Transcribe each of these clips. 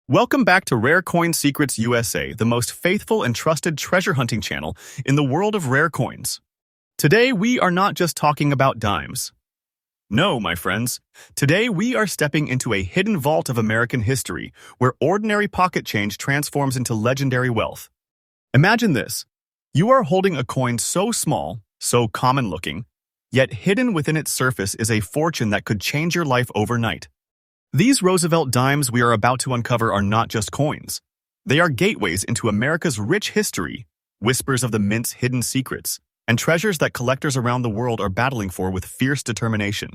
Welcome back to Rare Coin Secrets USA, the most faithful and trusted treasure hunting channel in the world of rare coins. Today, we are not just talking about dimes. No, my friends. Today, we are stepping into a hidden vault of American history where ordinary pocket change transforms into legendary wealth. Imagine this. You are holding a coin so small, so common-looking, yet hidden within its surface is a fortune that could change your life overnight. These Roosevelt dimes we are about to uncover are not just coins. They are gateways into America's rich history, whispers of the mint's hidden secrets, and treasures that collectors around the world are battling for with fierce determination.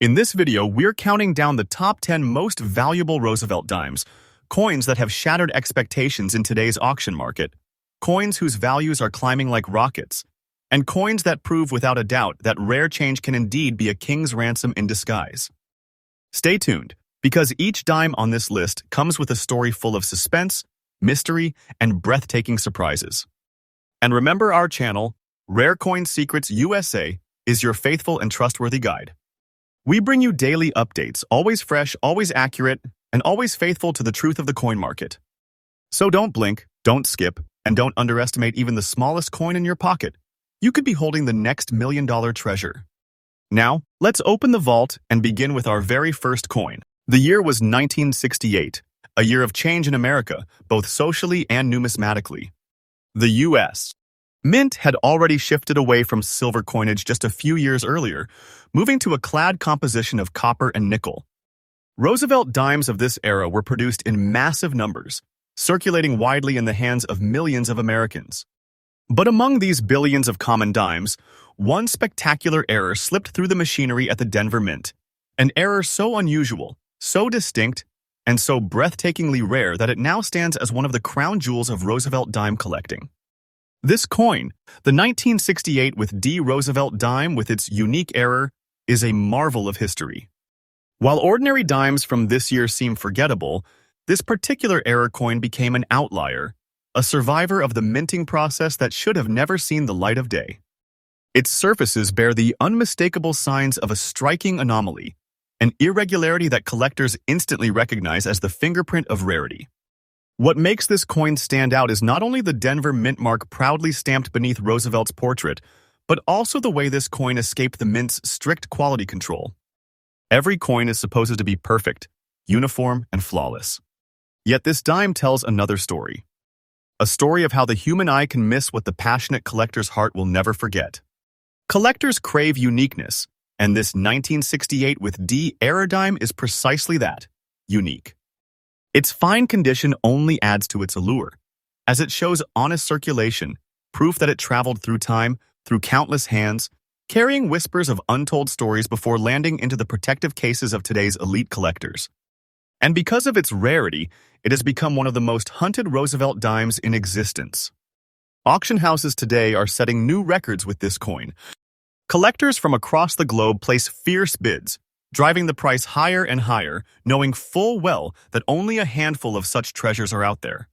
In this video, we're counting down the top 10 most valuable Roosevelt dimes, coins that have shattered expectations in today's auction market, coins whose values are climbing like rockets, and coins that prove without a doubt that rare change can indeed be a king's ransom in disguise. Stay tuned, because each dime on this list comes with a story full of suspense, mystery, and breathtaking surprises. And remember, our channel, Rare Coin Secrets USA, is your faithful and trustworthy guide. We bring you daily updates, always fresh, always accurate, and always faithful to the truth of the coin market. So don't blink, don't skip, and don't underestimate even the smallest coin in your pocket. You could be holding the next million-dollar treasure. Now, let's open the vault and begin with our very first coin. The year was 1968, a year of change in America, both socially and numismatically. The U.S. Mint had already shifted away from silver coinage just a few years earlier, moving to a clad composition of copper and nickel. Roosevelt dimes of this era were produced in massive numbers, circulating widely in the hands of millions of Americans. But among these billions of common dimes, one spectacular error slipped through the machinery at the Denver Mint, an error so unusual, so distinct, and so breathtakingly rare that it now stands as one of the crown jewels of Roosevelt dime collecting. This coin, the 1968 with D Roosevelt dime with its unique error, is a marvel of history. While ordinary dimes from this year seem forgettable, this particular error coin became an outlier, a survivor of the minting process that should have never seen the light of day. Its surfaces bear the unmistakable signs of a striking anomaly, an irregularity that collectors instantly recognize as the fingerprint of rarity. What makes this coin stand out is not only the Denver Mint mark proudly stamped beneath Roosevelt's portrait, but also the way this coin escaped the Mint's strict quality control. Every coin is supposed to be perfect, uniform, and flawless. Yet this dime tells another story. A story of how the human eye can miss what the passionate collector's heart will never forget. Collectors crave uniqueness, and this 1968 with D error dime is precisely that, unique. Its fine condition only adds to its allure, as it shows honest circulation, proof that it traveled through time, through countless hands, carrying whispers of untold stories before landing into the protective cases of today's elite collectors. And because of its rarity, it has become one of the most hunted Roosevelt dimes in existence. Auction houses today are setting new records with this coin. Collectors from across the globe place fierce bids, driving the price higher and higher, knowing full well that only a handful of such treasures are out there.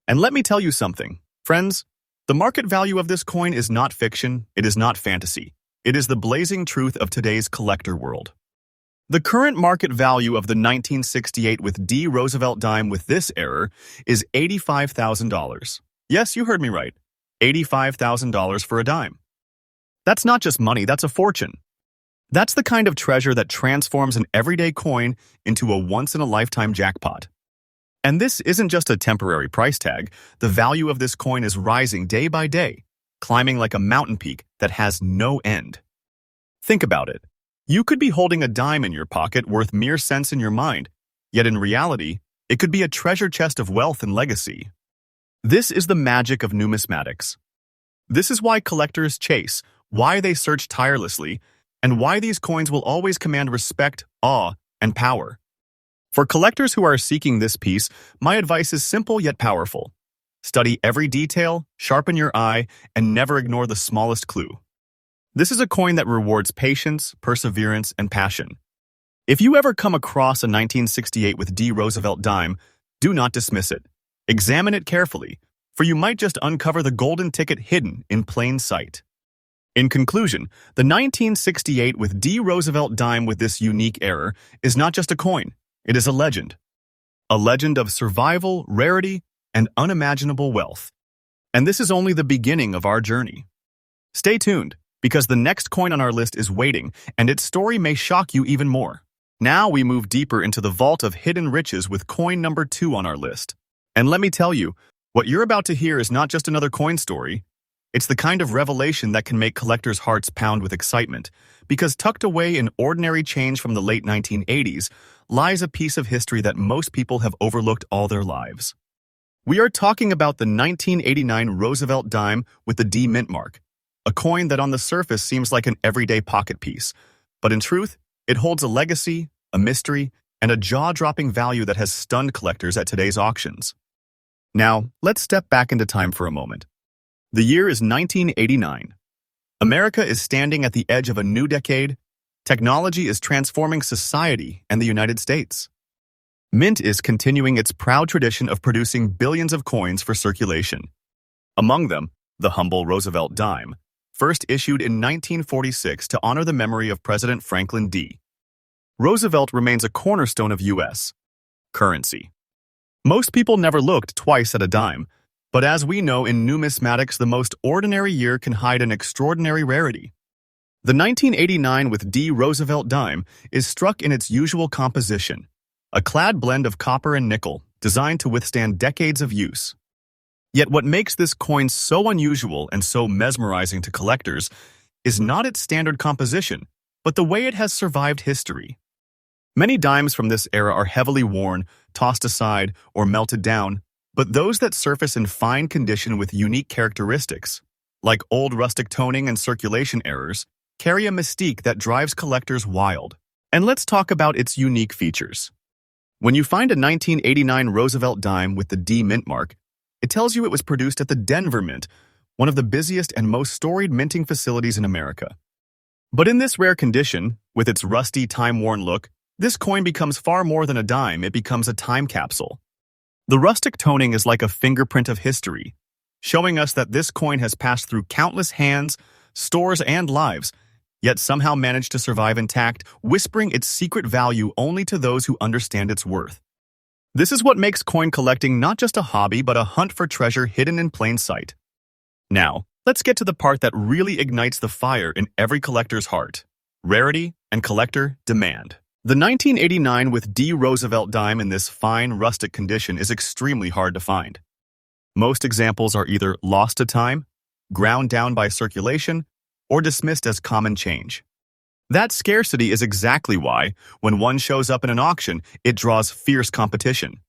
And let me tell you something, friends, the market value of this coin is not fiction, it is not fantasy. It is the blazing truth of today's collector world. The current market value of the 1968 with D Roosevelt dime with this error is $85,000. Yes, you heard me right. $85,000 for a dime. That's not just money, that's a fortune. That's the kind of treasure that transforms an everyday coin into a once-in-a-lifetime jackpot. And this isn't just a temporary price tag. The value of this coin is rising day by day, climbing like a mountain peak that has no end. Think about it. You could be holding a dime in your pocket worth mere cents in your mind, yet in reality, it could be a treasure chest of wealth and legacy. This is the magic of numismatics. This is why collectors chase, why they search tirelessly, and why these coins will always command respect, awe, and power. For collectors who are seeking this piece, my advice is simple yet powerful. Study every detail, sharpen your eye, and never ignore the smallest clue. This is a coin that rewards patience, perseverance, and passion. If you ever come across a 1968 with D Roosevelt dime, do not dismiss it. Examine it carefully, for you might just uncover the golden ticket hidden in plain sight. In conclusion, the 1968 with D Roosevelt dime with this unique error is not just a coin, it is a legend. a legend of survival, rarity, and unimaginable wealth. And this is only the beginning of our journey. Stay tuned, because the next coin on our list is waiting, and its story may shock you even more. Now we move deeper into the vault of hidden riches with coin number 2 on our list. And let me tell you, what you're about to hear is not just another coin story. It's the kind of revelation that can make collectors' hearts pound with excitement, because tucked away in ordinary change from the late 1980s lies a piece of history that most people have overlooked all their lives. We are talking about the 1989 Roosevelt dime with the D mint mark, a coin that on the surface seems like an everyday pocket piece, but in truth, it holds a legacy, a mystery, and a jaw-dropping value that has stunned collectors at today's auctions. Now, let's step back into time for a moment. The year is 1989. America is standing at the edge of a new decade. Technology is transforming society and the United States. Mint is continuing its proud tradition of producing billions of coins for circulation. Among them, the humble Roosevelt dime, first issued in 1946 to honor the memory of President Franklin D. Roosevelt remains a cornerstone of U.S. currency. Most people never looked twice at a dime, but as we know in numismatics, the most ordinary year can hide an extraordinary rarity. The 1989 with D Roosevelt dime is struck in its usual composition, a clad blend of copper and nickel, designed to withstand decades of use. Yet what makes this coin so unusual and so mesmerizing to collectors is not its standard composition, but the way it has survived history. Many dimes from this era are heavily worn, tossed aside, or melted down, but those that surface in fine condition with unique characteristics, like old rustic toning and circulation errors, carry a mystique that drives collectors wild. And let's talk about its unique features. When you find a 1989 Roosevelt dime with the D mint mark, it tells you it was produced at the Denver Mint, one of the busiest and most storied minting facilities in America. But in this rare condition, with its rusty, time-worn look, this coin becomes far more than a dime. It becomes a time capsule. The rustic toning is like a fingerprint of history, showing us that this coin has passed through countless hands, stores, and lives, yet somehow managed to survive intact, whispering its secret value only to those who understand its worth. This is what makes coin collecting not just a hobby, but a hunt for treasure hidden in plain sight. Now, let's get to the part that really ignites the fire in every collector's heart: rarity and collector demand. The 1989 with D Roosevelt dime in this fine, rustic condition is extremely hard to find. Most examples are either lost to time, ground down by circulation, or dismissed as common change. That scarcity is exactly why, when one shows up in an auction, it draws fierce competition.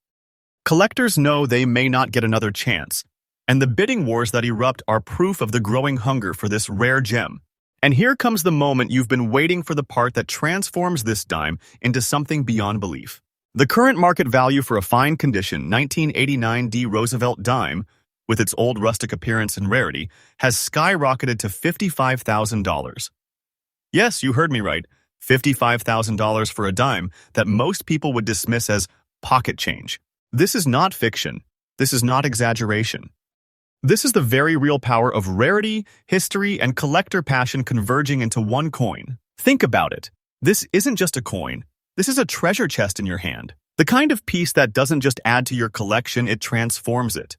Collectors know they may not get another chance, and the bidding wars that erupt are proof of the growing hunger for this rare gem. And here comes the moment you've been waiting for, the part that transforms this dime into something beyond belief. The current market value for a fine condition 1989 D Roosevelt dime, with its old rustic appearance and rarity, has skyrocketed to $55,000. Yes, you heard me right, $55,000 for a dime that most people would dismiss as pocket change. This is not fiction. This is not exaggeration. This is the very real power of rarity, history, and collector passion converging into one coin. Think about it. This isn't just a coin. This is a treasure chest in your hand. The kind of piece that doesn't just add to your collection, it transforms it.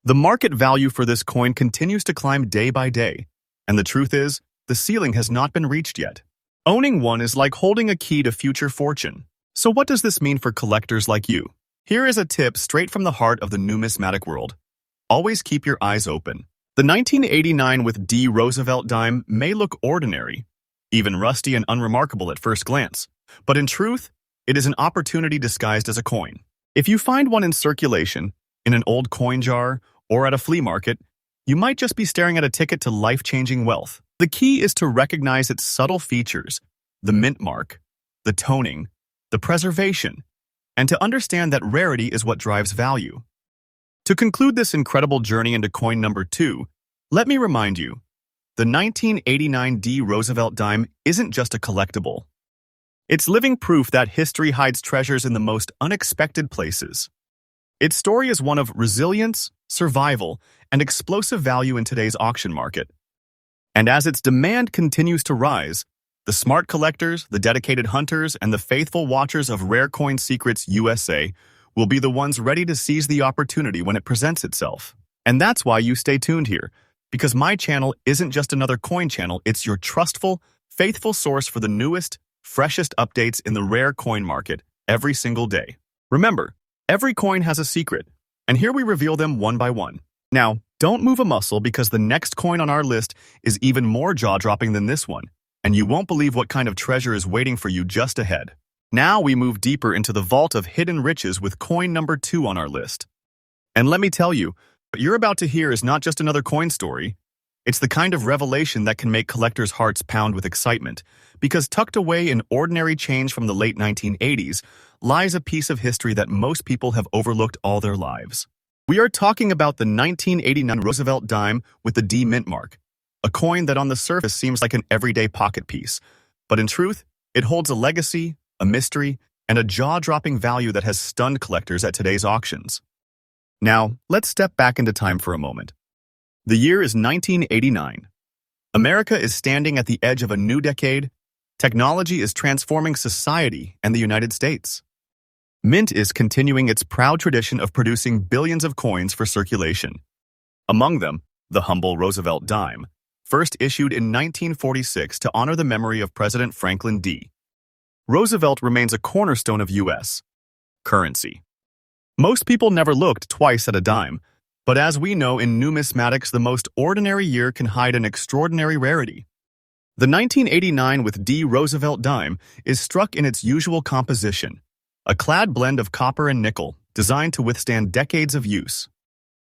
The market value for this coin continues to climb day by day, and the truth is, the ceiling has not been reached yet. Owning one is like holding a key to future fortune. So what does this mean for collectors like you? Here is a tip straight from the heart of the numismatic world. Always keep your eyes open. The 1989 with D Roosevelt dime may look ordinary, even rusty and unremarkable at first glance, but in truth, it is an opportunity disguised as a coin. If you find one in circulation, in an old coin jar, or at a flea market, you might just be staring at a ticket to life-changing wealth. The key is to recognize its subtle features, the mint mark, the toning, the preservation, and to understand that rarity is what drives value. To conclude this incredible journey into coin number 2, let me remind you, the 1989 D Roosevelt dime isn't just a collectible. It's living proof that history hides treasures in the most unexpected places. Its story is one of resilience, survival, and explosive value in today's auction market. And as its demand continues to rise, the smart collectors, the dedicated hunters, and the faithful watchers of Rare Coin Secrets USA will be the ones ready to seize the opportunity when it presents itself. And that's why you stay tuned here, because my channel isn't just another coin channel, it's your trustful, faithful source for the newest, freshest updates in the rare coin market every single day. Remember, every coin has a secret, and here we reveal them one by one. Now, don't move a muscle because the next coin on our list is even more jaw-dropping than this one, and you won't believe what kind of treasure is waiting for you just ahead. Now we move deeper into the vault of hidden riches with coin number 2 on our list. And let me tell you, what you're about to hear is not just another coin story. It's the kind of revelation that can make collectors' hearts pound with excitement, because tucked away in ordinary change from the late 1980s lies a piece of history that most people have overlooked all their lives. We are talking about the 1989 Roosevelt dime with the D mint mark, a coin that on the surface seems like an everyday pocket piece, but in truth, it holds a legacy, a mystery, and a jaw-dropping value that has stunned collectors at today's auctions. Now, let's step back into time for a moment. The year is 1989. America is standing at the edge of a new decade. Technology is transforming society and the United States. Mint is continuing its proud tradition of producing billions of coins for circulation. Among them, the humble Roosevelt dime, first issued in 1946 to honor the memory of President Franklin D. Roosevelt remains a cornerstone of U.S. currency. Most people never looked twice at a dime, but as we know in numismatics, the most ordinary year can hide an extraordinary rarity. The 1989 with D Roosevelt dime is struck in its usual composition, a clad blend of copper and nickel designed to withstand decades of use.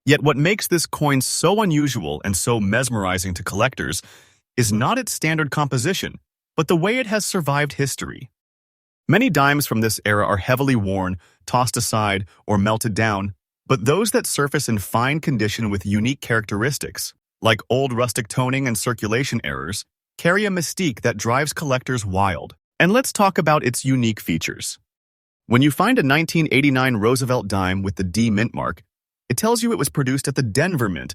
Yet what makes this coin so unusual and so mesmerizing to collectors is not its standard composition, but the way it has survived history. Many dimes from this era are heavily worn, tossed aside, or melted down, but those that surface in fine condition with unique characteristics, like old rustic toning and circulation errors, carry a mystique that drives collectors wild. And let's talk about its unique features. When you find a 1989 Roosevelt dime with the D mint mark, it tells you it was produced at the Denver Mint,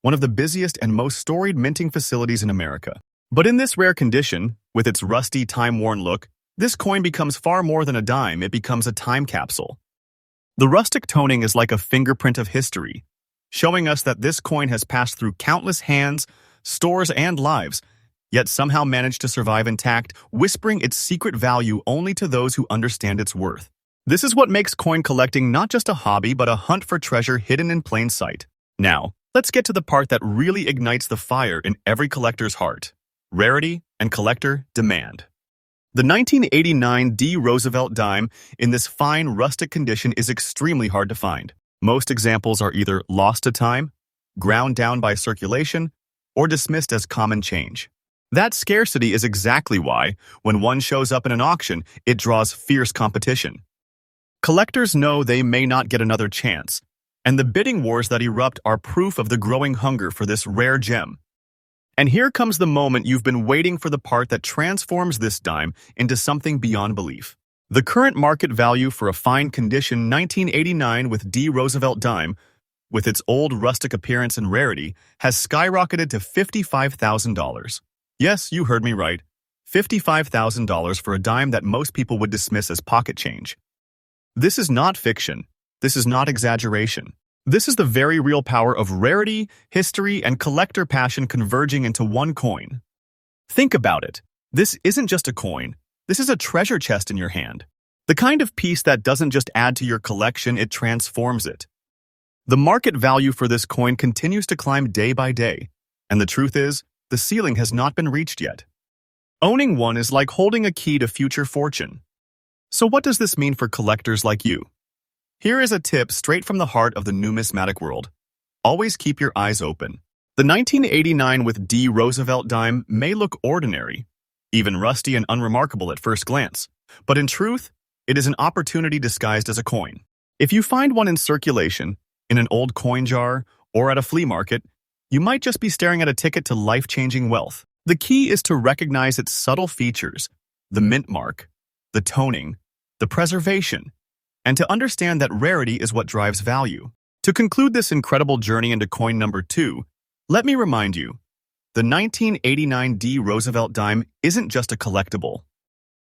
one of the busiest and most storied minting facilities in America. But in this rare condition, with its rusty, time-worn look, this coin becomes far more than a dime, it becomes a time capsule. The rustic toning is like a fingerprint of history, showing us that this coin has passed through countless hands, stores, and lives, yet somehow managed to survive intact, whispering its secret value only to those who understand its worth. This is what makes coin collecting not just a hobby, but a hunt for treasure hidden in plain sight. Now, let's get to the part that really ignites the fire in every collector's heart: rarity and collector demand. The 1989 D Roosevelt dime in this fine rustic condition is extremely hard to find. Most examples are either lost to time, ground down by circulation, or dismissed as common change. That scarcity is exactly why, when one shows up in an auction, it draws fierce competition. Collectors know they may not get another chance, and the bidding wars that erupt are proof of the growing hunger for this rare gem. And here comes the moment you've been waiting for, the part that transforms this dime into something beyond belief. The current market value for a fine condition 1989 with D Roosevelt dime, with its old rustic appearance and rarity, has skyrocketed to $55,000. Yes, you heard me right. $55,000 for a dime that most people would dismiss as pocket change. This is not fiction. This is not exaggeration. This is the very real power of rarity, history, and collector passion converging into one coin. Think about it. This isn't just a coin. This is a treasure chest in your hand. The kind of piece that doesn't just add to your collection, it transforms it. The market value for this coin continues to climb day by day, and the truth is, the ceiling has not been reached yet. Owning one is like holding a key to future fortune. So what does this mean for collectors like you? Here is a tip straight from the heart of the numismatic world. Always keep your eyes open. The 1989 with D Roosevelt dime may look ordinary, even rusty and unremarkable at first glance, but in truth, it is an opportunity disguised as a coin. If you find one in circulation, in an old coin jar, or at a flea market, you might just be staring at a ticket to life-changing wealth. The key is to recognize its subtle features, the mint mark, the toning, the preservation, and to understand that rarity is what drives value. To conclude this incredible journey into coin number 2, let me remind you, the 1989 D Roosevelt dime isn't just a collectible.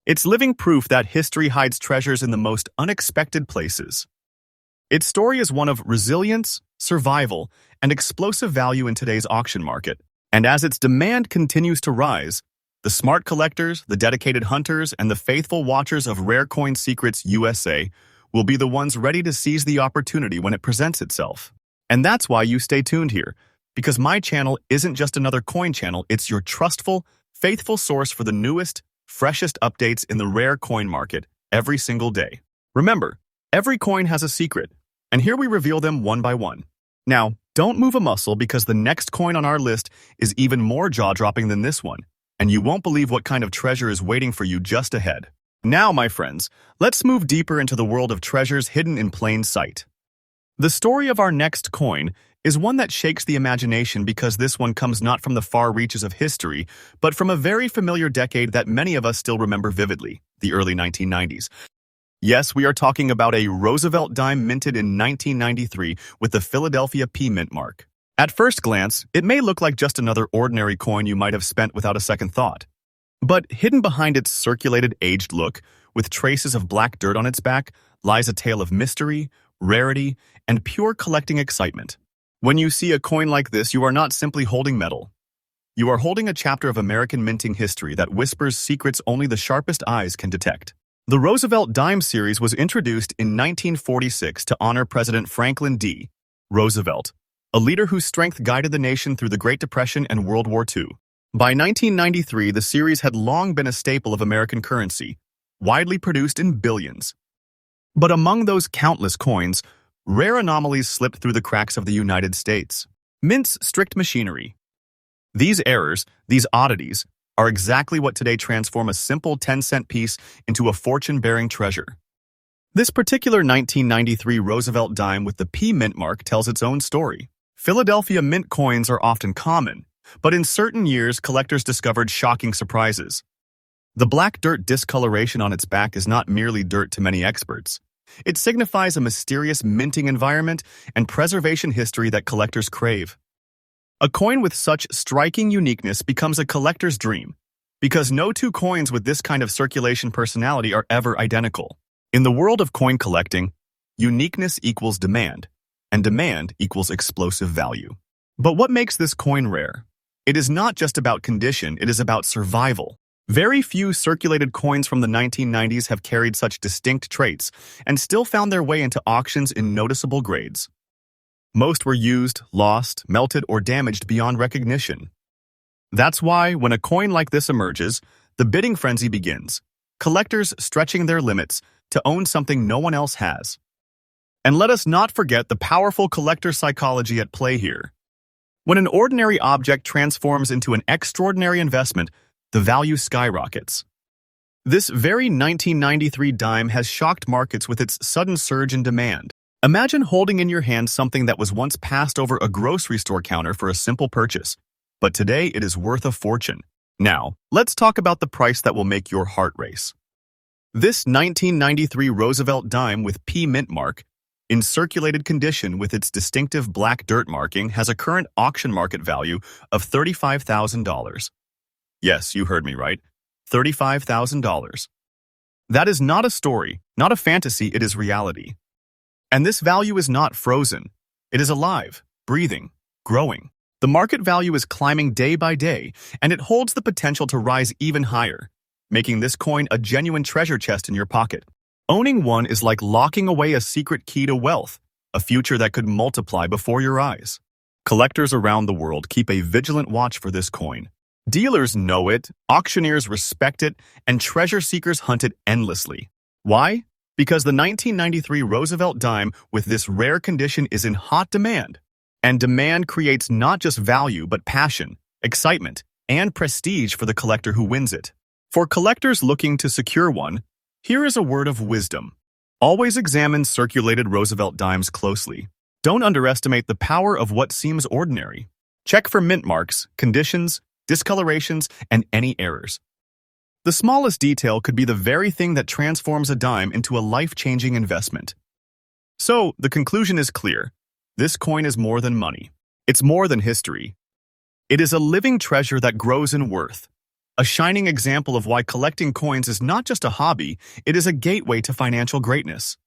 It's living proof that history hides treasures in the most unexpected places. Its story is one of resilience, survival, and explosive value in today's auction market. And as its demand continues to rise, the smart collectors, the dedicated hunters, and the faithful watchers of Rare Coin Secrets USA will be the ones ready to seize the opportunity when it presents itself. And that's why you stay tuned here, because my channel isn't just another coin channel, it's your trustful, faithful source for the newest, freshest updates in the rare coin market every single day. Remember, every coin has a secret, and here we reveal them one by one. Now, don't move a muscle because the next coin on our list is even more jaw-dropping than this one, and you won't believe what kind of treasure is waiting for you just ahead. Now, my friends, let's move deeper into the world of treasures hidden in plain sight. The story of our next coin is one that shakes the imagination because this one comes not from the far reaches of history, but from a very familiar decade that many of us still remember vividly, the early 1990s. Yes, we are talking about a Roosevelt dime minted in 1993 with the Philadelphia P mint mark. At first glance, it may look like just another ordinary coin you might have spent without a second thought. But hidden behind its circulated aged look, with traces of black dirt on its back, lies a tale of mystery, rarity, and pure collecting excitement. When you see a coin like this, you are not simply holding metal. You are holding a chapter of American minting history that whispers secrets only the sharpest eyes can detect. The Roosevelt Dime series was introduced in 1946 to honor President Franklin D. Roosevelt, a leader whose strength guided the nation through the Great Depression and World War II. By 1993, the series had long been a staple of American currency, widely produced in billions. But among those countless coins, rare anomalies slipped through the cracks of the United States. Mint's strict machinery. These errors, these oddities, are exactly what today transform a simple 10-cent piece into a fortune-bearing treasure. This particular 1993 Roosevelt dime with the P mint mark tells its own story. Philadelphia mint coins are often common, but in certain years, collectors discovered shocking surprises. The black dirt discoloration on its back is not merely dirt to many experts. It signifies a mysterious minting environment and preservation history that collectors crave. A coin with such striking uniqueness becomes a collector's dream, because no two coins with this kind of circulation personality are ever identical. In the world of coin collecting, uniqueness equals demand, and demand equals explosive value. But what makes this coin rare? It is not just about condition, it is about survival. Very few circulated coins from the 1990s have carried such distinct traits and still found their way into auctions in noticeable grades. Most were used, lost, melted, or damaged beyond recognition. That's why, when a coin like this emerges, the bidding frenzy begins, collectors stretching their limits to own something no one else has. And let us not forget the powerful collector psychology at play here. When an ordinary object transforms into an extraordinary investment, the value skyrockets. This very 1993 dime has shocked markets with its sudden surge in demand. Imagine holding in your hand something that was once passed over a grocery store counter for a simple purchase, but today it is worth a fortune. Now, let's talk about the price that will make your heart race. This 1993 Roosevelt dime with P mint mark, in circulated condition with its distinctive black dirt marking, has a current auction market value of $35,000. Yes, you heard me right. $35,000. That is not a story, not a fantasy, it is reality. And this value is not frozen. It is alive, breathing, growing. The market value is climbing day by day, and it holds the potential to rise even higher, making this coin a genuine treasure chest in your pocket. Owning one is like locking away a secret key to wealth, a future that could multiply before your eyes. Collectors around the world keep a vigilant watch for this coin. Dealers know it, auctioneers respect it, and treasure seekers hunt it endlessly. Why? Because the 1993 Roosevelt dime with this rare condition is in hot demand. And demand creates not just value but passion, excitement, and prestige for the collector who wins it. For collectors looking to secure one, here is a word of wisdom. Always examine circulated Roosevelt dimes closely. Don't underestimate the power of what seems ordinary. Check for mint marks, conditions, discolorations, and any errors. The smallest detail could be the very thing that transforms a dime into a life-changing investment. So, the conclusion is clear. This coin is more than money. It's more than history. It is a living treasure that grows in worth. A shining example of why collecting coins is not just a hobby, it is a gateway to financial greatness.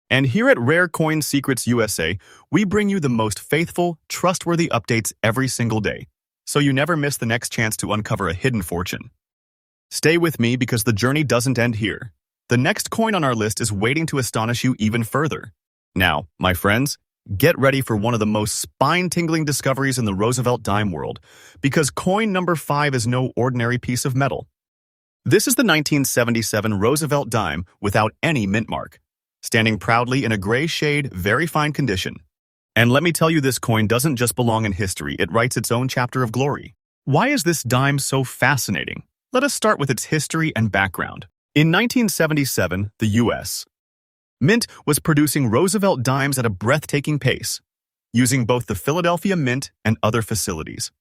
And here at Rare Coin Secrets USA, we bring you the most faithful, trustworthy updates every single day, so you never miss the next chance to uncover a hidden fortune. Stay with me because the journey doesn't end here. The next coin on our list is waiting to astonish you even further. Now, my friends, get ready for one of the most spine-tingling discoveries in the Roosevelt dime world, because coin number 5 is no ordinary piece of metal. This is the 1977 Roosevelt dime without any mint mark, standing proudly in a gray shade, very fine condition. And let me tell you, this coin doesn't just belong in history, it writes its own chapter of glory. Why is this dime so fascinating? Let us start with its history and background. In 1977, the U.S. Mint was producing Roosevelt dimes at a breathtaking pace, using both the Philadelphia Mint and other facilities.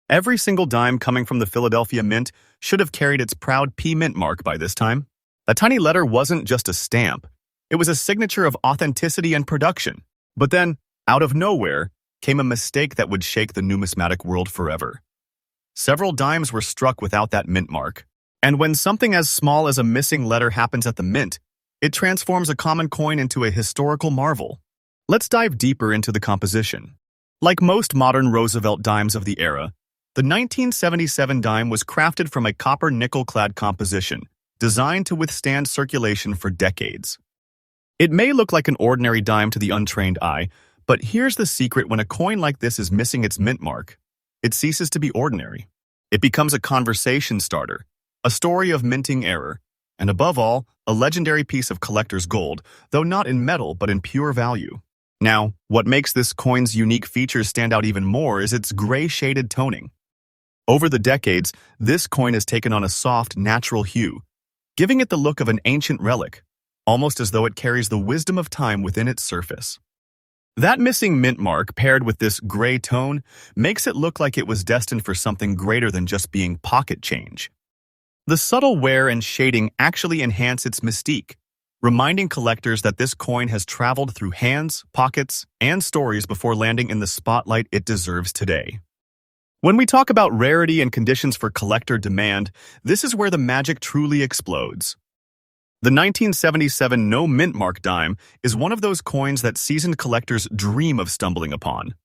Every single dime coming from the Philadelphia Mint should have carried its proud P Mint mark by this time. That tiny letter wasn't just a stamp, it was a signature of authenticity and production. But then, out of nowhere, came a mistake that would shake the numismatic world forever. Several dimes were struck without that mint mark. And when something as small as a missing letter happens at the mint, it transforms a common coin into a historical marvel. Let's dive deeper into the composition. Like most modern Roosevelt dimes of the era, the 1977 dime was crafted from a copper nickel-clad composition, designed to withstand circulation for decades. It may look like an ordinary dime to the untrained eye, but here's the secret: when a coin like this is missing its mint mark, it ceases to be ordinary. It becomes a conversation starter, a story of minting error, and above all, a legendary piece of collector's gold, though not in metal but in pure value. Now, what makes this coin's unique features stand out even more is its gray-shaded toning. Over the decades, this coin has taken on a soft, natural hue, giving it the look of an ancient relic, almost as though it carries the wisdom of time within its surface. That missing mint mark, paired with this gray tone, makes it look like it was destined for something greater than just being pocket change. The subtle wear and shading actually enhance its mystique, reminding collectors that this coin has traveled through hands, pockets, and stories before landing in the spotlight it deserves today. When we talk about rarity and conditions for collector demand, this is where the magic truly explodes. The 1977 no mint mark dime is one of those coins that seasoned collectors dream of stumbling upon.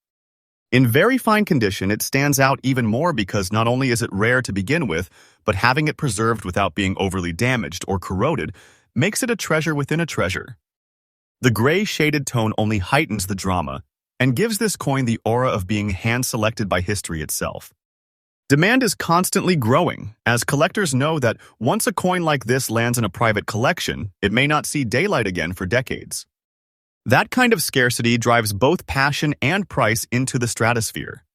In very fine condition, it stands out even more because not only is it rare to begin with, but having it preserved without being overly damaged or corroded makes it a treasure within a treasure. The gray-shaded tone only heightens the drama and gives this coin the aura of being hand-selected by history itself. Demand is constantly growing, as collectors know that once a coin like this lands in a private collection, it may not see daylight again for decades. That kind of scarcity drives both passion and price into the stratosphere.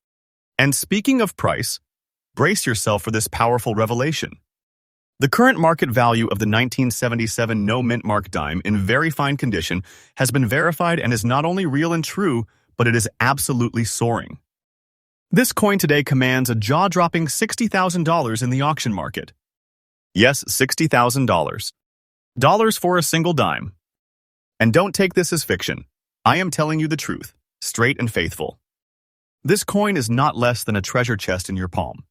And speaking of price, brace yourself for this powerful revelation. The current market value of the 1977 no mint mark dime in very fine condition has been verified and is not only real and true, but it is absolutely soaring. This coin today commands a jaw-dropping $60,000 in the auction market. Yes, $60,000. Dollars for a single dime. And don't take this as fiction. I am telling you the truth, straight and faithful. This coin is not less than a treasure chest in your palm.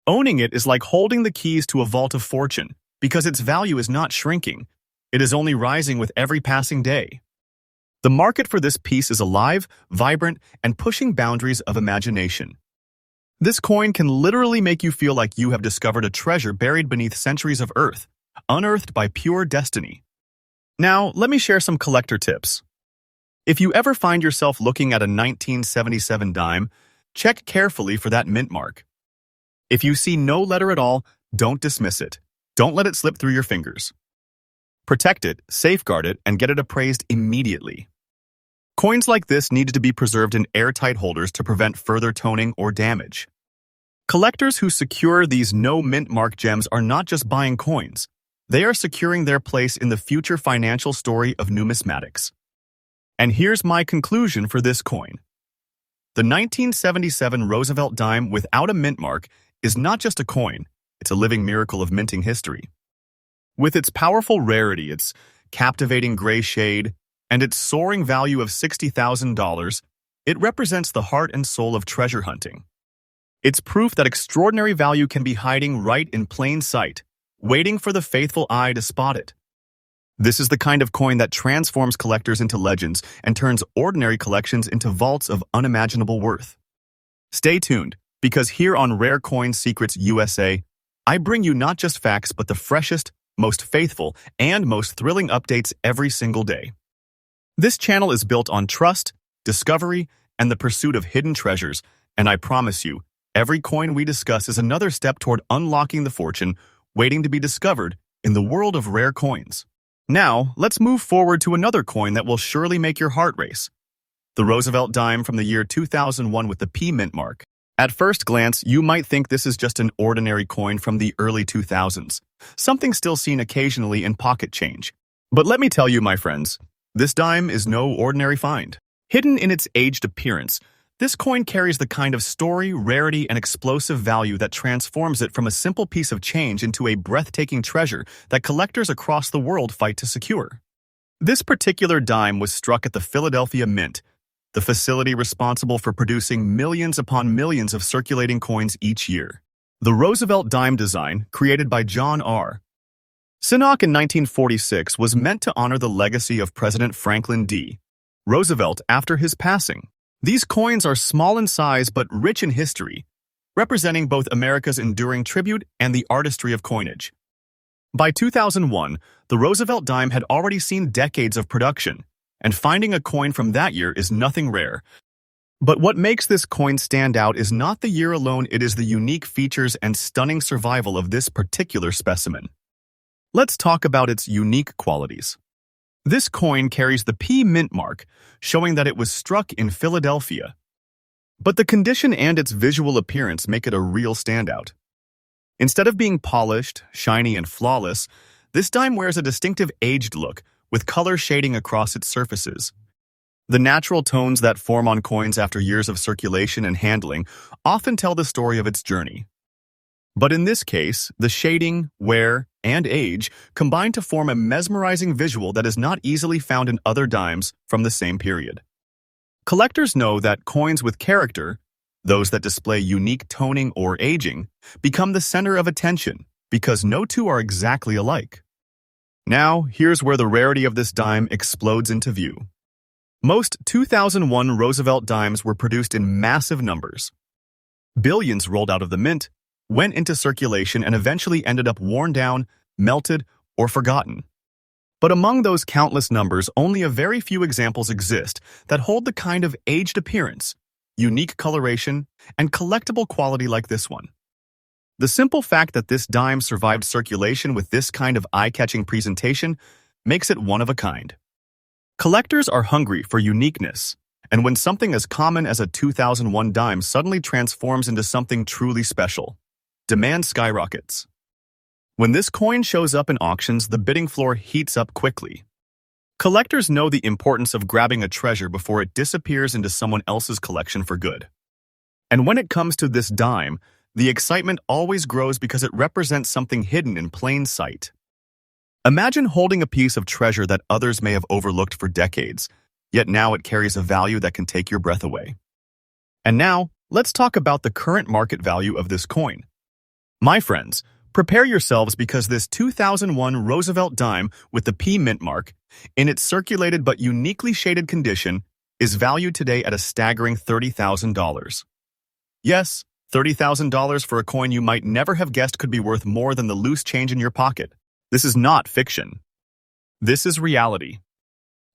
Owning it is like holding the keys to a vault of fortune, because its value is not shrinking. It is only rising with every passing day. The market for this piece is alive, vibrant, and pushing boundaries of imagination. This coin can literally make you feel like you have discovered a treasure buried beneath centuries of earth, unearthed by pure destiny. Now, let me share some collector tips. If you ever find yourself looking at a 1977 dime, check carefully for that mint mark. If you see no letter at all, don't dismiss it. Don't let it slip through your fingers. Protect it, safeguard it, and get it appraised immediately. Coins like this needed to be preserved in airtight holders to prevent further toning or damage. Collectors who secure these no mint mark gems are not just buying coins. They are securing their place in the future financial story of numismatics. And here's my conclusion for this coin. The 1977 Roosevelt dime without a mint mark is not just a coin, it's a living miracle of minting history. With its powerful rarity, its captivating gray shade, and its soaring value of $60,000, it represents the heart and soul of treasure hunting. It's proof that extraordinary value can be hiding right in plain sight, waiting for the faithful eye to spot it. This is the kind of coin that transforms collectors into legends and turns ordinary collections into vaults of unimaginable worth. Stay tuned, because here on Rare Coin Secrets USA, I bring you not just facts but the freshest, most faithful, and most thrilling updates every single day. This channel is built on trust, discovery, and the pursuit of hidden treasures, and I promise you, every coin we discuss is another step toward unlocking the fortune waiting to be discovered in the world of rare coins. Now, let's move forward to another coin that will surely make your heart race. The Roosevelt dime from the year 2001 with the P mint mark. At first glance, you might think this is just an ordinary coin from the early 2000s, something still seen occasionally in pocket change. But let me tell you, my friends, this dime is no ordinary find. Hidden in its aged appearance, this coin carries the kind of story, rarity, and explosive value that transforms it from a simple piece of change into a breathtaking treasure that collectors across the world fight to secure. This particular dime was struck at the Philadelphia Mint, the facility responsible for producing millions upon millions of circulating coins each year. The Roosevelt dime design, created by John R. Sinnock in 1946, was meant to honor the legacy of President Franklin D. Roosevelt after his passing. These coins are small in size but rich in history, representing both America's enduring tribute and the artistry of coinage. By 2001, the Roosevelt dime had already seen decades of production, and finding a coin from that year is nothing rare. But what makes this coin stand out is not the year alone, it is the unique features and stunning survival of this particular specimen. Let's talk about its unique qualities. This coin carries the P mint mark, showing that it was struck in Philadelphia. But the condition and its visual appearance make it a real standout. Instead of being polished, shiny, and flawless, this dime wears a distinctive aged look, with color shading across its surfaces. The natural tones that form on coins after years of circulation and handling often tell the story of its journey. But in this case, the shading, wear, and age combine to form a mesmerizing visual that is not easily found in other dimes from the same period. Collectors know that coins with character, those that display unique toning or aging, become the center of attention because no two are exactly alike. Now, here's where the rarity of this dime explodes into view. Most 2001 Roosevelt dimes were produced in massive numbers. Billions rolled out of the mint, went into circulation, and eventually ended up worn down, melted, or forgotten. But among those countless numbers, only a very few examples exist that hold the kind of aged appearance, unique coloration, and collectible quality like this one. The simple fact that this dime survived circulation with this kind of eye-catching presentation makes it one of a kind. Collectors are hungry for uniqueness, and when something as common as a 2001 dime suddenly transforms into something truly special, demand skyrockets. When this coin shows up in auctions, the bidding floor heats up quickly. Collectors know the importance of grabbing a treasure before it disappears into someone else's collection for good. And when it comes to this dime, the excitement always grows because it represents something hidden in plain sight. Imagine holding a piece of treasure that others may have overlooked for decades, yet now it carries a value that can take your breath away. And now, let's talk about the current market value of this coin. My friends, prepare yourselves because this 2001 Roosevelt dime with the P mint mark, in its circulated but uniquely shaded condition, is valued today at a staggering $30,000. Yes, $30,000 for a coin you might never have guessed could be worth more than the loose change in your pocket. This is not fiction. This is reality.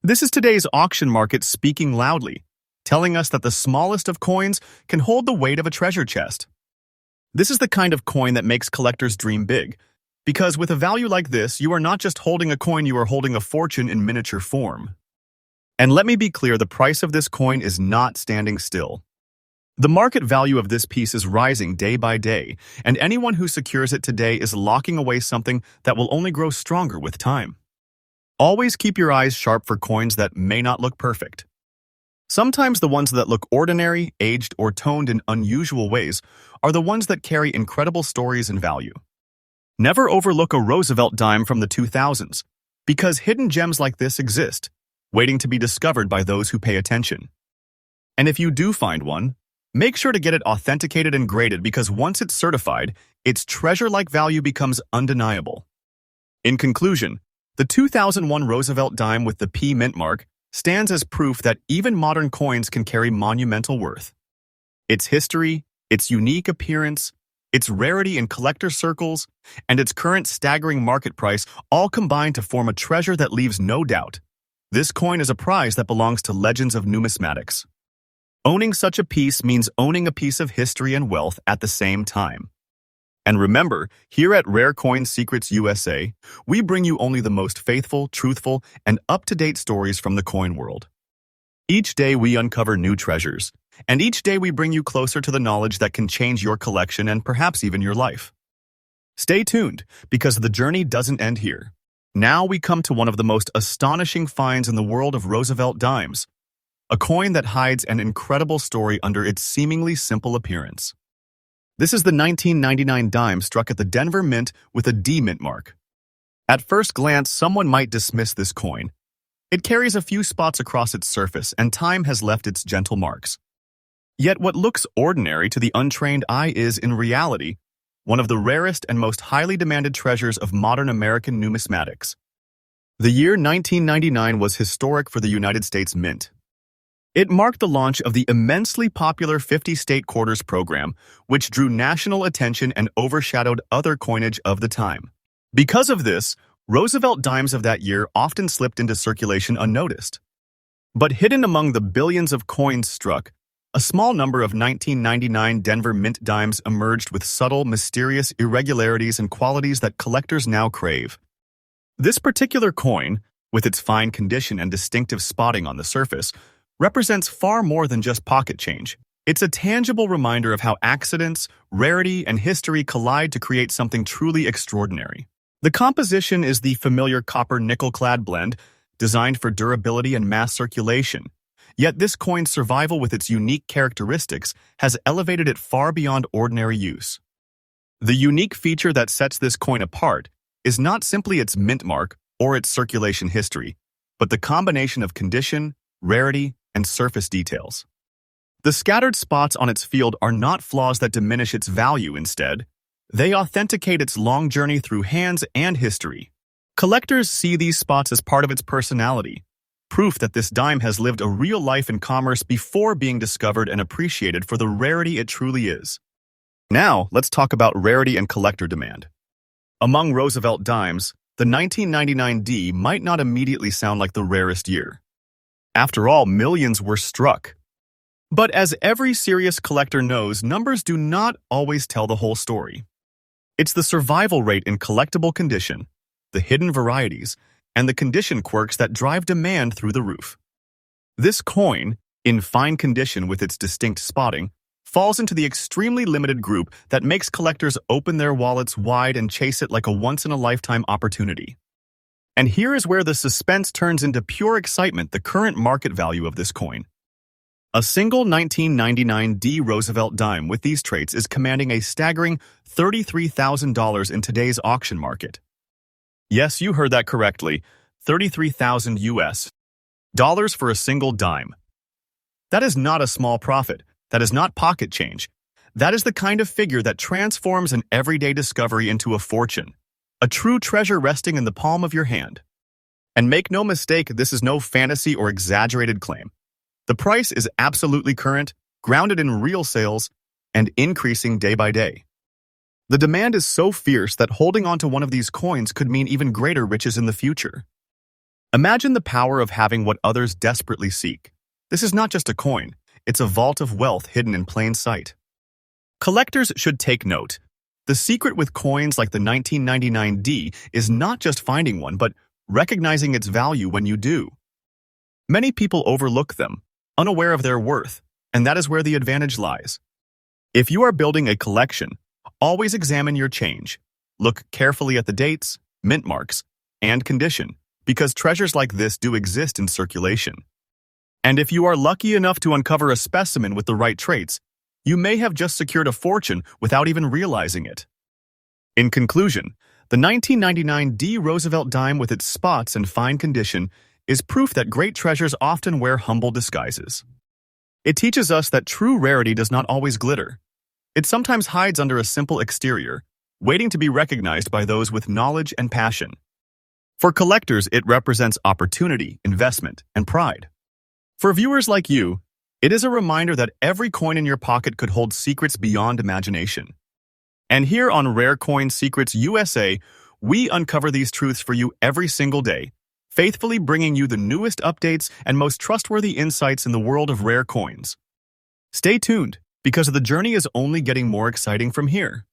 This is today's auction market speaking loudly, telling us that the smallest of coins can hold the weight of a treasure chest. This is the kind of coin that makes collectors dream big, because with a value like this, you are not just holding a coin, you are holding a fortune in miniature form. And let me be clear, the price of this coin is not standing still. The market value of this piece is rising day by day, and anyone who secures it today is locking away something that will only grow stronger with time. Always keep your eyes sharp for coins that may not look perfect. Sometimes the ones that look ordinary, aged, or toned in unusual ways are the ones that carry incredible stories and value. Never overlook a Roosevelt dime from the 2000s, because hidden gems like this exist, waiting to be discovered by those who pay attention. And if you do find one, make sure to get it authenticated and graded, because once it's certified, its treasure-like value becomes undeniable. In conclusion, The 2001 Roosevelt dime with the P mint mark stands as proof that even modern coins can carry monumental worth. Its history, its unique appearance, its rarity in collector circles, and its current staggering market price all combine to form a treasure that leaves no doubt. This coin is a prize that belongs to legends of numismatics. Owning such a piece means owning a piece of history and wealth at the same time. And remember, here at Rare Coin Secrets USA, we bring you only the most faithful, truthful, and up-to-date stories from the coin world. Each day we uncover new treasures, and each day we bring you closer to the knowledge that can change your collection and perhaps even your life. Stay tuned, because the journey doesn't end here. Now we come to one of the most astonishing finds in the world of Roosevelt dimes, a coin that hides an incredible story under its seemingly simple appearance. This is the 1999 dime struck at the Denver Mint with a D mint mark. At first glance, someone might dismiss this coin. It carries a few spots across its surface, and time has left its gentle marks. Yet what looks ordinary to the untrained eye is, in reality, one of the rarest and most highly demanded treasures of modern American numismatics. The year 1999 was historic for the United States Mint. It marked the launch of the immensely popular 50-state quarters program, which drew national attention and overshadowed other coinage of the time. Because of this, Roosevelt dimes of that year often slipped into circulation unnoticed. But hidden among the billions of coins struck, a small number of 1999 Denver Mint dimes emerged with subtle, mysterious irregularities and qualities that collectors now crave. This particular coin, with its fine condition and distinctive spotting on the surface, represents far more than just pocket change. It's a tangible reminder of how accidents, rarity, and history collide to create something truly extraordinary. The composition is the familiar copper-nickel-clad blend, designed for durability and mass circulation. Yet this coin's survival with its unique characteristics has elevated it far beyond ordinary use. The unique feature that sets this coin apart is not simply its mint mark or its circulation history, but the combination of condition, rarity, and surface details. The scattered spots on its field are not flaws that diminish its value. Instead, they authenticate its long journey through hands and history. Collectors see these spots as part of its personality, proof that this dime has lived a real life in commerce before being discovered and appreciated for the rarity it truly is. Now, let's talk about rarity and collector demand. Among Roosevelt dimes, the 1999 D might not immediately sound like the rarest year. After all, millions were struck. But as every serious collector knows, numbers do not always tell the whole story. It's the survival rate in collectible condition, the hidden varieties, and the condition quirks that drive demand through the roof. This coin, in fine condition with its distinct spotting, falls into the extremely limited group that makes collectors open their wallets wide and chase it like a once-in-a-lifetime opportunity. And here is where the suspense turns into pure excitement: the current market value of this coin. A single 1999 D Roosevelt dime with these traits is commanding a staggering $33,000 in today's auction market. Yes, you heard that correctly, $33,000 US dollars for a single dime. That is not a small profit. That is not pocket change. That is the kind of figure that transforms an everyday discovery into a fortune. A true treasure resting in the palm of your hand. And make no mistake, this is no fantasy or exaggerated claim. The price is absolutely current, grounded in real sales, and increasing day by day. The demand is so fierce that holding onto one of these coins could mean even greater riches in the future. Imagine the power of having what others desperately seek. This is not just a coin, it's a vault of wealth hidden in plain sight. Collectors should take note. The secret with coins like the 1999 D is not just finding one, but recognizing its value when you do. Many people overlook them, unaware of their worth, and that is where the advantage lies. If you are building a collection, always examine your change. Look carefully at the dates, mint marks, and condition, because treasures like this do exist in circulation. And if you are lucky enough to uncover a specimen with the right traits, you may have just secured a fortune without even realizing it. In conclusion, the 1999 D Roosevelt dime with its spots and fine condition is proof that great treasures often wear humble disguises. It teaches us that true rarity does not always glitter. It sometimes hides under a simple exterior, waiting to be recognized by those with knowledge and passion. For collectors, it represents opportunity, investment, and pride. For viewers like you, it is a reminder that every coin in your pocket could hold secrets beyond imagination. And here on Rare Coin Secrets USA, we uncover these truths for you every single day, faithfully bringing you the newest updates and most trustworthy insights in the world of rare coins. Stay tuned, because the journey is only getting more exciting from here.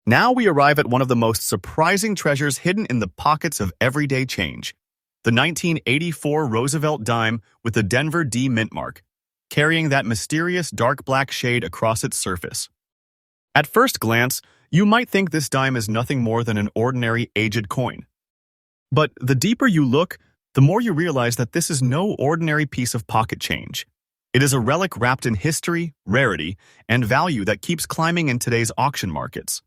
Now we arrive at one of the most surprising treasures hidden in the pockets of everyday change, the 1984 Roosevelt dime with the Denver D mint mark, carrying that mysterious dark black shade across its surface. At first glance, you might think this dime is nothing more than an ordinary aged coin. But the deeper you look, the more you realize that this is no ordinary piece of pocket change. It is a relic wrapped in history, rarity, and value that keeps climbing in today's auction markets.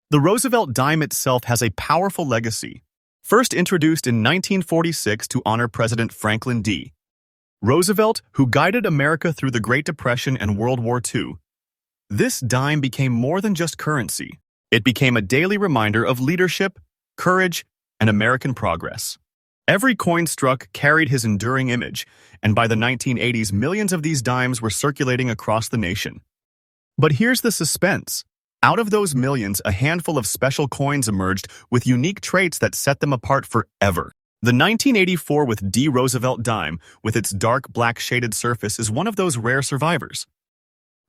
The Roosevelt dime itself has a powerful legacy. First introduced in 1946 to honor President Franklin D. Roosevelt, who guided America through the Great Depression and World War II, this dime became more than just currency. It became a daily reminder of leadership, courage, and American progress. Every coin struck carried his enduring image, and by the 1980s, millions of these dimes were circulating across the nation. But here's the suspense. Out of those millions, a handful of special coins emerged with unique traits that set them apart forever. The 1984 with D. Roosevelt dime, with its dark black shaded surface, is one of those rare survivors.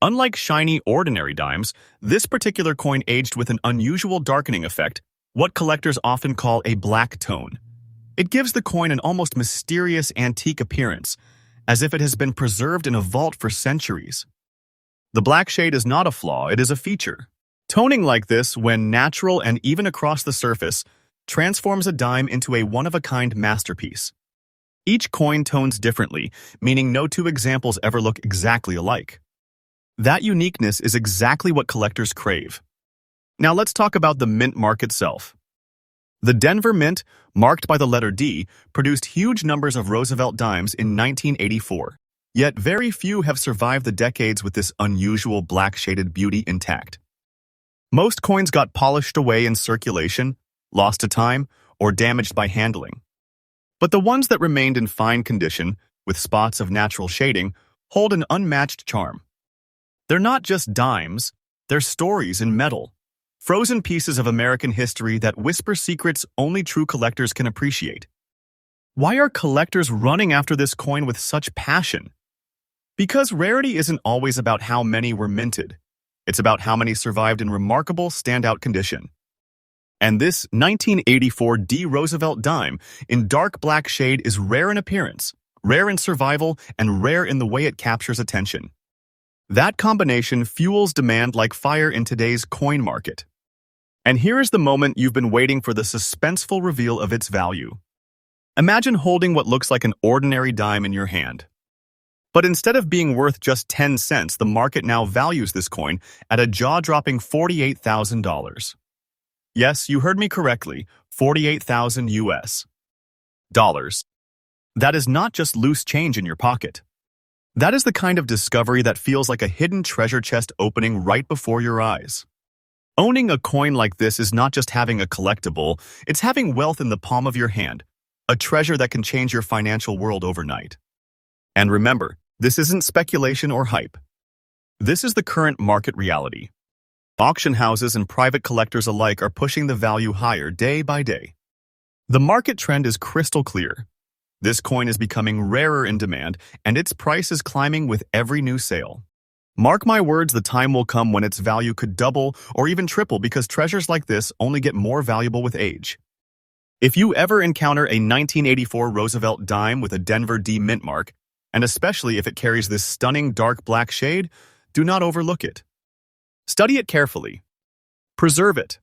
Unlike shiny, ordinary dimes, this particular coin aged with an unusual darkening effect, what collectors often call a black tone. It gives the coin an almost mysterious antique appearance, as if it has been preserved in a vault for centuries. The black shade is not a flaw, it is a feature. Toning like this, when natural and even across the surface, transforms a dime into a one-of-a-kind masterpiece. Each coin tones differently, meaning no two examples ever look exactly alike. That uniqueness is exactly what collectors crave. Now let's talk about the mint mark itself. The Denver Mint, marked by the letter D, produced huge numbers of Roosevelt dimes in 1984. Yet very few have survived the decades with this unusual black-shaded beauty intact. Most coins got polished away in circulation, lost to time, or damaged by handling. But the ones that remained in fine condition, with spots of natural shading, hold an unmatched charm. They're not just dimes, they're stories in metal, frozen pieces of American history that whisper secrets only true collectors can appreciate. Why are collectors running after this coin with such passion? Because rarity isn't always about how many were minted. It's about how many survived in remarkable, standout condition. And this 1984 D. Roosevelt dime in dark black shade is rare in appearance, rare in survival, and rare in the way it captures attention. That combination fuels demand like fire in today's coin market. And here is the moment you've been waiting for, the suspenseful reveal of its value. Imagine holding what looks like an ordinary dime in your hand. But instead of being worth just 10 cents, the market now values this coin at a jaw-dropping $48,000. Yes, you heard me correctly, 48,000 US dollars. That is not just loose change in your pocket. That is the kind of discovery that feels like a hidden treasure chest opening right before your eyes. Owning a coin like this is not just having a collectible, it's having wealth in the palm of your hand, a treasure that can change your financial world overnight. And remember, this isn't speculation or hype. This is the current market reality. Auction houses and private collectors alike are pushing the value higher day by day. The market trend is crystal clear. This coin is becoming rarer in demand, and its price is climbing with every new sale. Mark my words, the time will come when its value could double or even triple, because treasures like this only get more valuable with age. If you ever encounter a 1984 Roosevelt dime with a Denver D mint mark, and especially if it carries this stunning dark black shade, do not overlook it. Study it carefully. Preserve it.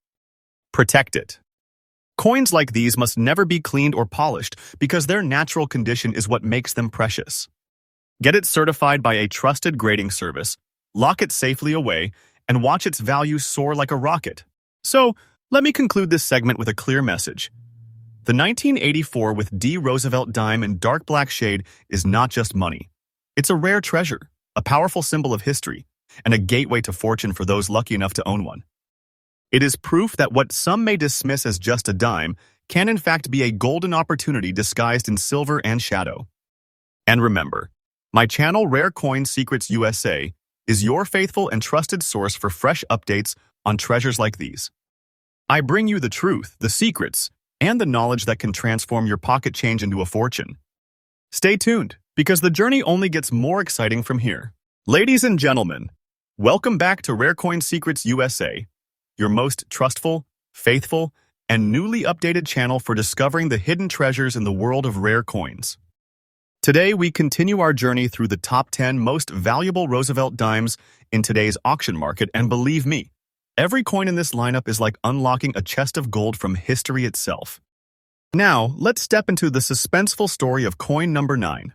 Protect it. Coins like these must never be cleaned or polished, because their natural condition is what makes them precious. Get it certified by a trusted grading service, lock it safely away, and watch its value soar like a rocket. So, let me conclude this segment with a clear message. The 1984 with D. Roosevelt dime in dark black shade is not just money. It's a rare treasure, a powerful symbol of history, and a gateway to fortune for those lucky enough to own one. It is proof that what some may dismiss as just a dime can in fact be a golden opportunity disguised in silver and shadow. And remember, my channel Rare Coins Secrets USA is your faithful and trusted source for fresh updates on treasures like these. I bring you the truth, the secrets, and the knowledge that can transform your pocket change into a fortune. Stay tuned, because the journey only gets more exciting from here. Ladies and gentlemen, welcome back to Rare Coins Secrets USA, your most trustful, faithful, and newly updated channel for discovering the hidden treasures in the world of rare coins. Today, we continue our journey through the top 10 most valuable Roosevelt dimes in today's auction market, and believe me, every coin in this lineup is like unlocking a chest of gold from history itself. Now, let's step into the suspenseful story of coin number 9,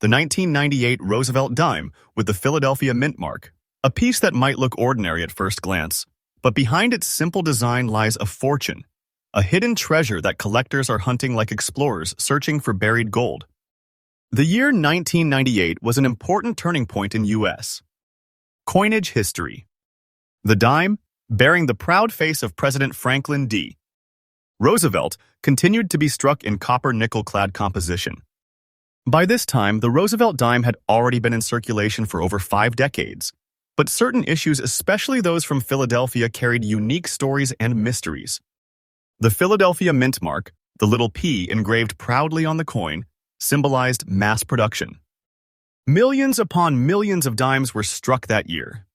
the 1998 Roosevelt dime with the Philadelphia mint mark, a piece that might look ordinary at first glance, but behind its simple design lies a fortune, a hidden treasure that collectors are hunting like explorers searching for buried gold. The year 1998 was an important turning point in U.S. coinage history. The dime, bearing the proud face of President Franklin D. Roosevelt, continued to be struck in copper-nickel-clad composition. By this time, the Roosevelt dime had already been in circulation for over 5 decades, but certain issues, especially those from Philadelphia, carried unique stories and mysteries. The Philadelphia mint mark, the little P engraved proudly on the coin, symbolized mass production. Millions upon millions of dimes were struck that year.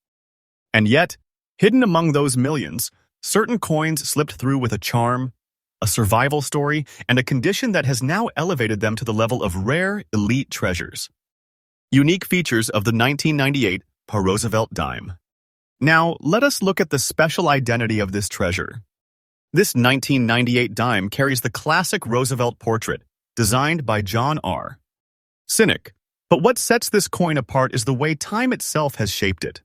And yet, hidden among those millions, certain coins slipped through with a charm, a survival story, and a condition that has now elevated them to the level of rare, elite treasures. Unique features of the 1998 Roosevelt dime. Now, let us look at the special identity of this treasure. This 1998 dime carries the classic Roosevelt portrait, designed by John R. Cynic. But what sets this coin apart is the way time itself has shaped it.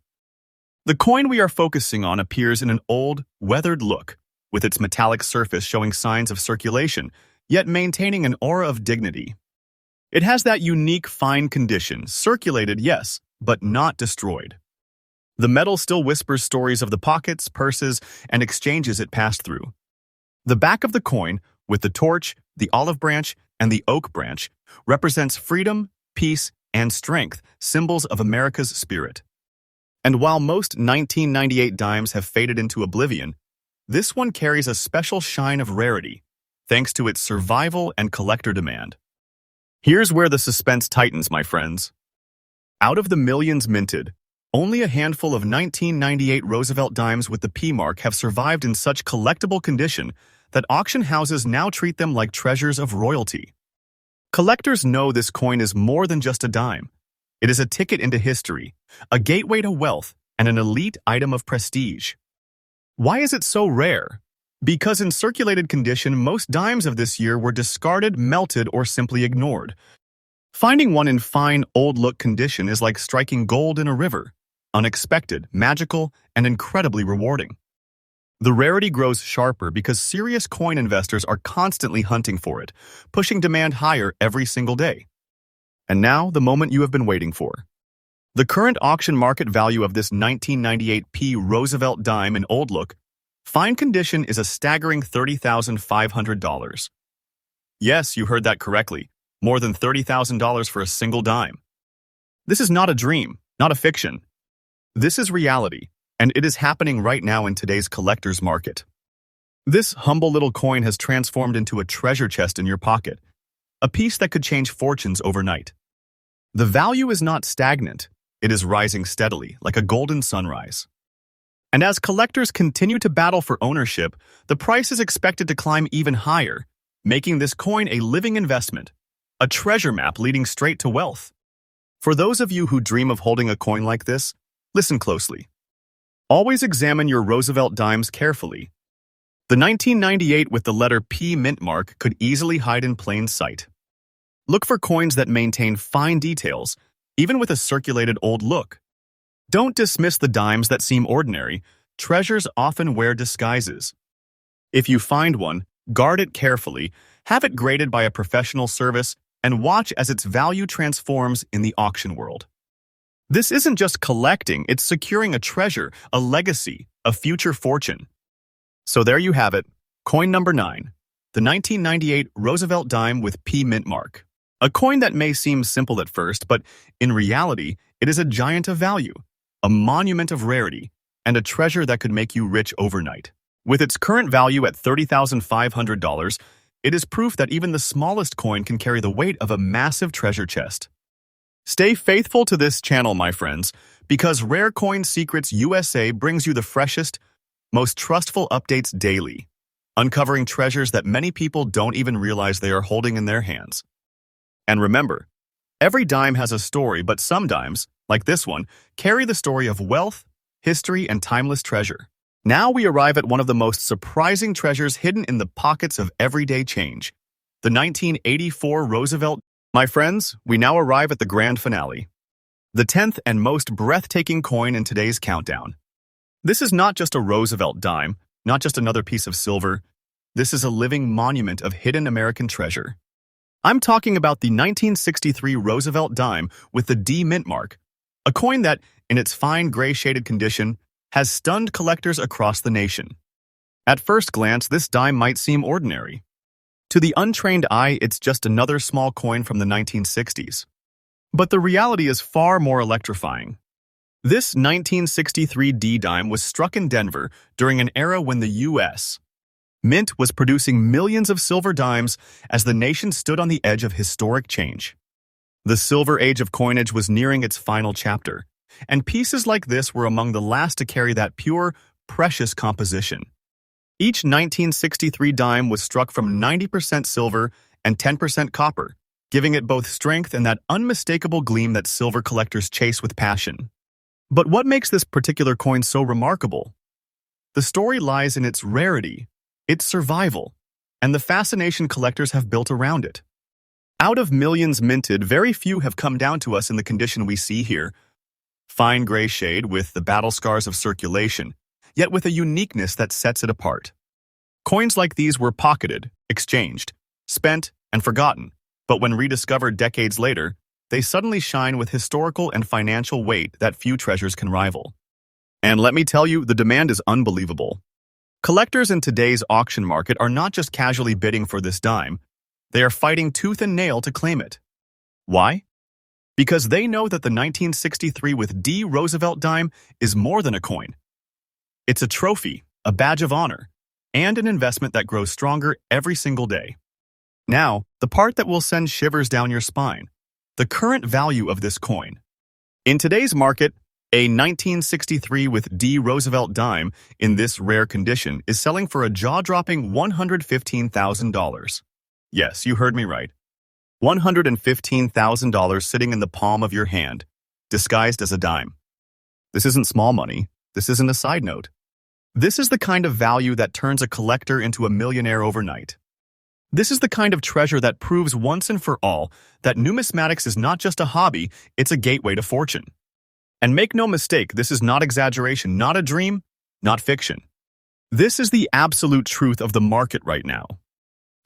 The coin we are focusing on appears in an old, weathered look, with its metallic surface showing signs of circulation, yet maintaining an aura of dignity. It has that unique fine condition, circulated, yes, but not destroyed. The metal still whispers stories of the pockets, purses, and exchanges it passed through. The back of the coin, with the torch, the olive branch, and the oak branch, represents freedom, peace, and strength, symbols of America's spirit. And while most 1998 dimes have faded into oblivion, this one carries a special shine of rarity, thanks to its survival and collector demand. Here's where the suspense tightens, my friends. Out of the millions minted, only a handful of 1998 Roosevelt dimes with the P mark have survived in such collectible condition that auction houses now treat them like treasures of royalty. Collectors know this coin is more than just a dime. It is a ticket into history, a gateway to wealth, and an elite item of prestige. Why is it so rare? Because in circulated condition, most dimes of this year were discarded, melted, or simply ignored. Finding one in fine, old-look condition is like striking gold in a river, unexpected, magical, and incredibly rewarding. The rarity grows sharper because serious coin investors are constantly hunting for it, pushing demand higher every single day. And now, the moment you have been waiting for. The current auction market value of this 1998 P Roosevelt dime in old look, fine condition, is a staggering $30,500. Yes, you heard that correctly. More than $30,000 for a single dime. This is not a dream, not a fiction. This is reality, and it is happening right now in today's collector's market. This humble little coin has transformed into a treasure chest in your pocket, a piece that could change fortunes overnight. The value is not stagnant. It is rising steadily, like a golden sunrise. And as collectors continue to battle for ownership, the price is expected to climb even higher, making this coin a living investment, a treasure map leading straight to wealth. For those of you who dream of holding a coin like this, listen closely. Always examine your Roosevelt dimes carefully. The 1998 with the letter P mint mark could easily hide in plain sight. Look for coins that maintain fine details, even with a circulated old look. Don't dismiss the dimes that seem ordinary. Treasures often wear disguises. If you find one, guard it carefully, have it graded by a professional service, and watch as its value transforms in the auction world. This isn't just collecting, it's securing a treasure, a legacy, a future fortune. So there you have it, coin number 9, the 1998 Roosevelt dime with P mint mark. A coin that may seem simple at first, but in reality, it is a giant of value, a monument of rarity, and a treasure that could make you rich overnight. With its current value at $30,500, it is proof that even the smallest coin can carry the weight of a massive treasure chest. Stay faithful to this channel, my friends, because Rare Coin Secrets USA brings you the freshest, most trustful updates daily, uncovering treasures that many people don't even realize they are holding in their hands. And remember, every dime has a story, but some dimes, like this one, carry the story of wealth, history, and timeless treasure. Now we arrive at one of the most surprising treasures hidden in the pockets of everyday change, the 1984 Roosevelt. My friends, we now arrive at the grand finale, the 10th and most breathtaking coin in today's countdown. This is not just a Roosevelt dime, not just another piece of silver. This is a living monument of hidden American treasure. I'm talking about the 1963 Roosevelt dime with the D mint mark, a coin that, in its fine gray-shaded condition, has stunned collectors across the nation. At first glance, this dime might seem ordinary. To the untrained eye, it's just another small coin from the 1960s. But the reality is far more electrifying. This 1963 D dime was struck in Denver during an era when the U.S. Mint was producing millions of silver dimes as the nation stood on the edge of historic change. The Silver Age of coinage was nearing its final chapter, and pieces like this were among the last to carry that pure, precious composition. Each 1963 dime was struck from 90% silver and 10% copper, giving it both strength and that unmistakable gleam that silver collectors chase with passion. But what makes this particular coin so remarkable? The story lies in its rarity, its survival, and the fascination collectors have built around it. Out of millions minted, very few have come down to us in the condition we see here. Fine gray shade with the battle scars of circulation, yet with a uniqueness that sets it apart. Coins like these were pocketed, exchanged, spent, and forgotten, but when rediscovered decades later, they suddenly shine with historical and financial weight that few treasures can rival. And let me tell you, the demand is unbelievable. Collectors in today's auction market are not just casually bidding for this dime, they are fighting tooth and nail to claim it. Why? Because they know that the 1963 with D Roosevelt dime is more than a coin. It's a trophy, a badge of honor, and an investment that grows stronger every single day. Now, the part that will send shivers down your spine, the current value of this coin. In today's market, a 1963 with D Roosevelt dime in this rare condition is selling for a jaw-dropping $115,000. Yes, you heard me right. $115,000 sitting in the palm of your hand, disguised as a dime. This isn't small money. This isn't a side note. This is the kind of value that turns a collector into a millionaire overnight. This is the kind of treasure that proves once and for all that numismatics is not just a hobby, it's a gateway to fortune. And make no mistake, this is not exaggeration, not a dream, not fiction. This is the absolute truth of the market right now.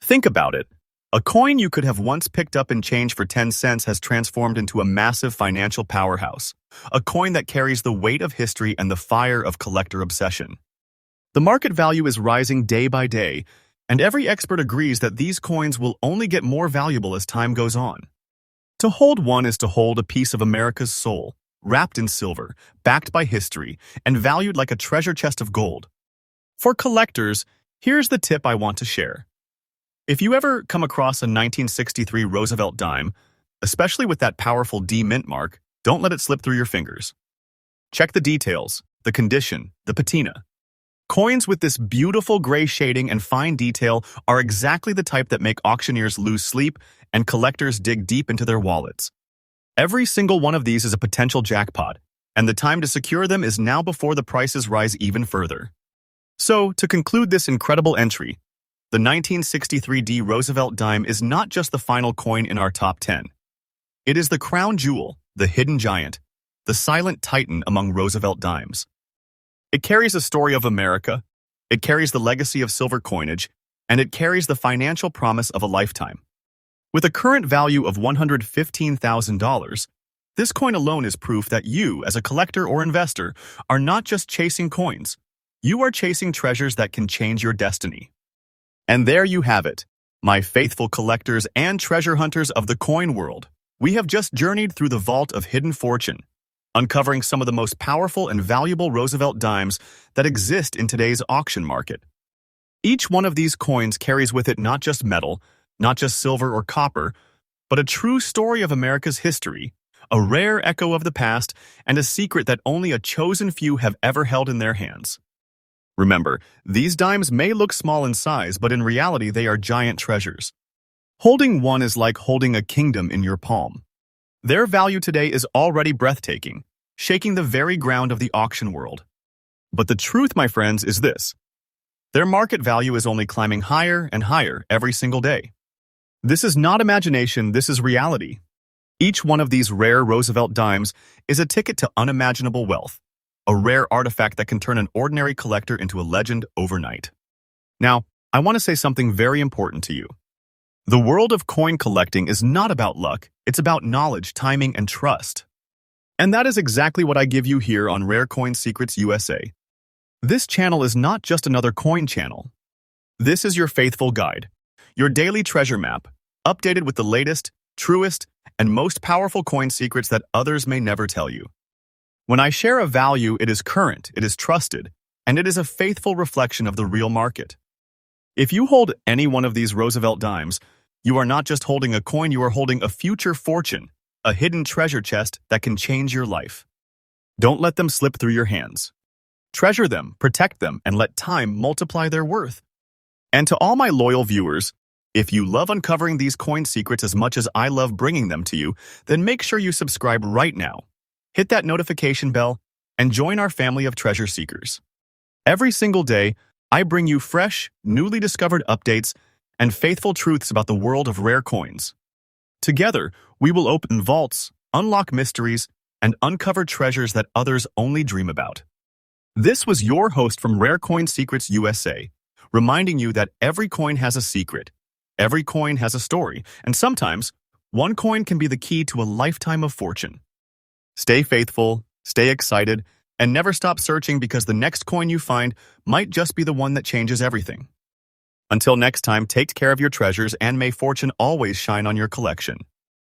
Think about it. A coin you could have once picked up in change for 10 cents has transformed into a massive financial powerhouse. A coin that carries the weight of history and the fire of collector obsession. The market value is rising day by day, and every expert agrees that these coins will only get more valuable as time goes on. To hold one is to hold a piece of America's soul, wrapped in silver, backed by history, and valued like a treasure chest of gold. For collectors, here's the tip I want to share. If you ever come across a 1963 Roosevelt dime, especially with that powerful D mint mark, don't let it slip through your fingers. Check the details, the condition, the patina. Coins with this beautiful gray shading and fine detail are exactly the type that make auctioneers lose sleep and collectors dig deep into their wallets. Every single one of these is a potential jackpot, and the time to secure them is now before the prices rise even further. So, to conclude this incredible entry, the 1963 D Roosevelt dime is not just the final coin in our top 10. It is the crown jewel, the hidden giant, the silent titan among Roosevelt dimes. It carries a story of America, it carries the legacy of silver coinage, and it carries the financial promise of a lifetime. With a current value of $115,000, this coin alone is proof that you, as a collector or investor, are not just chasing coins. You are chasing treasures that can change your destiny. And there you have it, my faithful collectors and treasure hunters of the coin world. We have just journeyed through the vault of hidden fortune, uncovering some of the most powerful and valuable Roosevelt dimes that exist in today's auction market. Each one of these coins carries with it not just metal, not just silver or copper, but a true story of America's history, a rare echo of the past, and a secret that only a chosen few have ever held in their hands. Remember, these dimes may look small in size, but in reality they are giant treasures. Holding one is like holding a kingdom in your palm. Their value today is already breathtaking, shaking the very ground of the auction world. But the truth, my friends, is this. Their market value is only climbing higher and higher every single day. This is not imagination, this is reality. Each one of these rare Roosevelt dimes is a ticket to unimaginable wealth, a rare artifact that can turn an ordinary collector into a legend overnight. Now, I want to say something very important to you. The world of coin collecting is not about luck, it's about knowledge, timing, and trust. And that is exactly what I give you here on Rare Coin Secrets USA. This channel is not just another coin channel. This is your faithful guide, your daily treasure map, updated with the latest, truest, and most powerful coin secrets that others may never tell you. When I share a value, it is current, it is trusted, and it is a faithful reflection of the real market. If you hold any one of these Roosevelt dimes, you are not just holding a coin, you are holding a future fortune, a hidden treasure chest that can change your life. Don't let them slip through your hands. Treasure them, protect them, and let time multiply their worth. And to all my loyal viewers, if you love uncovering these coin secrets as much as I love bringing them to you, then make sure you subscribe right now. Hit that notification bell and join our family of treasure seekers. Every single day, I bring you fresh, newly discovered updates and faithful truths about the world of rare coins. Together, we will open vaults, unlock mysteries, and uncover treasures that others only dream about. This was your host from Rare Coin Secrets USA, reminding you that every coin has a secret, every coin has a story, and sometimes, one coin can be the key to a lifetime of fortune. Stay faithful, stay excited, and never stop searching because the next coin you find might just be the one that changes everything. Until next time, take care of your treasures and may fortune always shine on your collection.